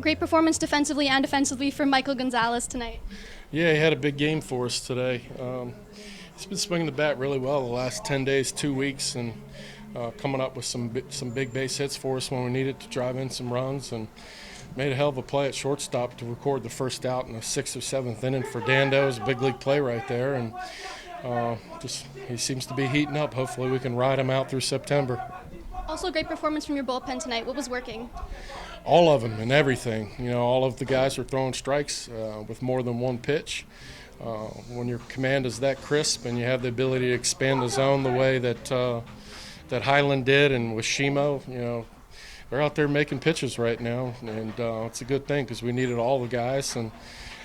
Great performance defensively and offensively from Maikol Gonzalez tonight. Yeah, he had a big game for us today. He's been swinging the bat really well the last 10 days, 2 weeks, and coming up with some big base hits for us when we needed to drive in some runs, and made a hell of a play at shortstop to record the first out in the 6th or 7th inning for Dando. It was a big league play right there, and he seems to be heating up. Hopefully we can ride him out through September. Also, great performance from your bullpen tonight. What was working? All of them and everything. You know, all of the guys are throwing strikes with more than one pitch. When your command is that crisp and you have the ability to expand the zone the way that Highland did and with Shimo, you know, they're out there making pitches right now, and it's a good thing because we needed all the guys. And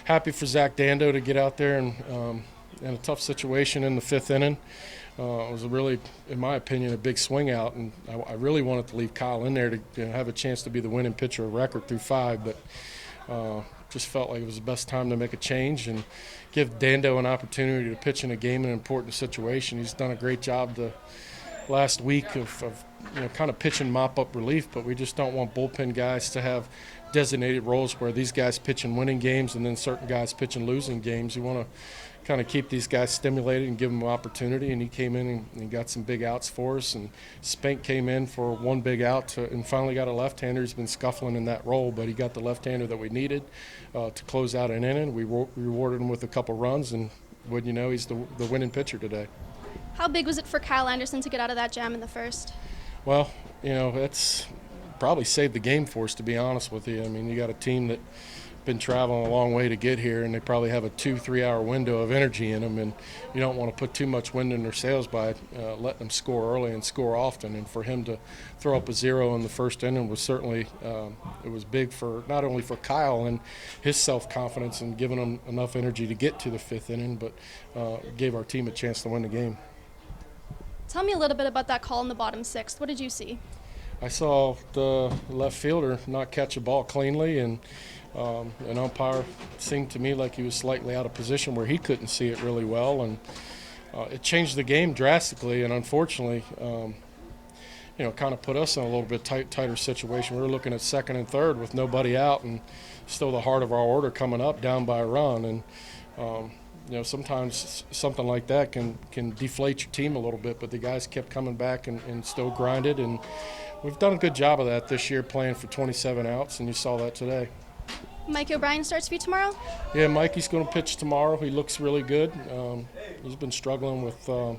happy for Zach Dando to get out there and in a tough situation in the 5th inning. It was a really, in my opinion, a big swing out, and I really wanted to leave Kyle in there to have a chance to be the winning pitcher of record through 5, but just felt like it was the best time to make a change and give Dando an opportunity to pitch in a game in an important situation. He's done a great job the last week of you know, kind of pitching mop-up relief, but we just don't want bullpen guys to have designated roles where these guys pitch in winning games and then certain guys pitch in losing games. You want to kind of keep these guys stimulated and give them an opportunity, and he came in and got some big outs for us, and Spank came in for one big out and finally got a left-hander. He's been scuffling in that role, but he got the left-hander that we needed to close out an inning. We rewarded him with a couple runs, and wouldn't you know, he's the winning pitcher today. How big was it for Kyle Anderson to get out of that jam in the first? Well, you know, that's probably saved the game for us, to be honest with you. I mean, you got a team that been traveling a long way to get here, and they probably have a 2-3 hour window of energy in them, and you don't want to put too much wind in their sails by letting them score early and score often. And for him to throw up a 0 in the first inning was certainly it was big for not only for Kyle and his self-confidence and giving him enough energy to get to the 5th inning, but gave our team a chance to win the game. Tell me a little bit about that call in the bottom 6th. What did you see? I saw the left fielder not catch a ball cleanly, and an umpire seemed to me like he was slightly out of position where he couldn't see it really well, and it changed the game drastically, and unfortunately, you know, kind of put us in a little bit tighter situation. We were looking at 2nd and 3rd with nobody out, and still the heart of our order coming up down by a run, and you know, sometimes something like that can deflate your team a little bit, but the guys kept coming back and still grinded, and we've done a good job of that this year, playing for 27 outs, and you saw that today. Mike O'Brien starts for you tomorrow? Yeah, Mikey's going to pitch tomorrow. He looks really good. He's been struggling with a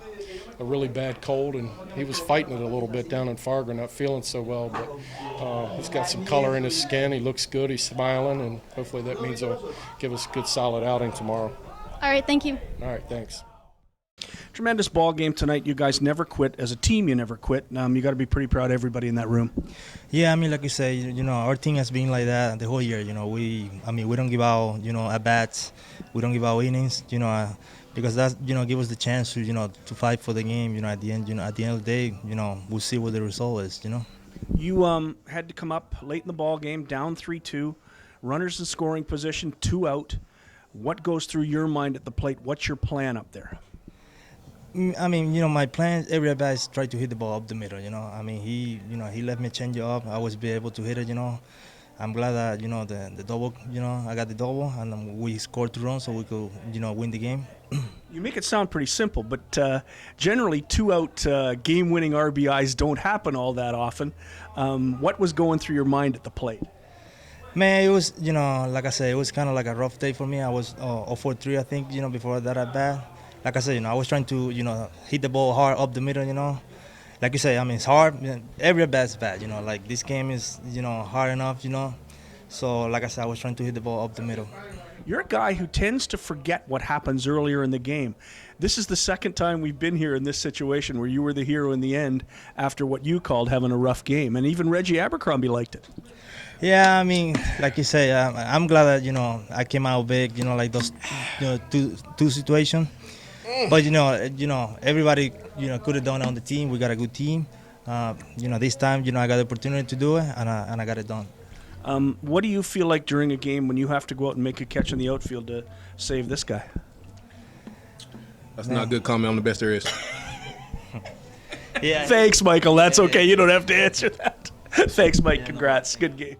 really bad cold, and he was fighting it a little bit down in Fargo, not feeling so well, but he's got some color in his skin. He looks good. He's smiling, and hopefully that means he'll give us a good, solid outing tomorrow. All right, thank you. All right, thanks. Tremendous ball game tonight. You guys never quit. As a team, you never quit. You got to be pretty proud of everybody in that room. Yeah, I mean, like you say, you know, our team has been like that the whole year. You know, we don't give out, you know, at bats. We don't give out innings, you know, because that's, you know, give us the chance to, you know, to fight for the game. You know, at the end of the day, you know, we'll see what the result is. You know. You had to come up late in the ball game, down 3-2, runners in scoring position, 2 out. What goes through your mind at the plate? What's your plan up there? I mean, you know, my plan every at bat is try to hit the ball up the middle, you know. I mean, he let me change it up. I was be able to hit it, you know. I'm glad that, you know, the double, you know, I got the double, and we scored 2 runs so we could, you know, win the game. You make it sound pretty simple, but generally 2-out game-winning RBIs don't happen all that often. What was going through your mind at the plate? Man, it was, you know, like I said, it was kind of like a rough day for me. I was 0-for-3, I think, you know, before that at bat. Like I said, you know, I was trying to, you know, hit the ball hard up the middle, you know. Like you say, I mean, it's hard. Every at bat's bad, you know. Like this game is, you know, hard enough, you know. So, like I said, I was trying to hit the ball up the middle. You're a guy who tends to forget what happens earlier in the game. This is the second time we've been here in this situation where you were the hero in the end after what you called having a rough game. And even Reggie Abercrombie liked it. Yeah, I mean, like you say, I'm glad that, you know, I came out big, you know, like those, you know, two situations. But, you know, everybody, you know, could have done it on the team. We got a good team. You know, this time, you know, I got the opportunity to do it, and I got it done. What do you feel like during a game when you have to go out and make a catch in the outfield to save this guy? That's not a good comment. I'm the best there is. Yeah. Thanks, Michael. That's okay. You don't have to answer that. Thanks, Mike. Congrats. Good game.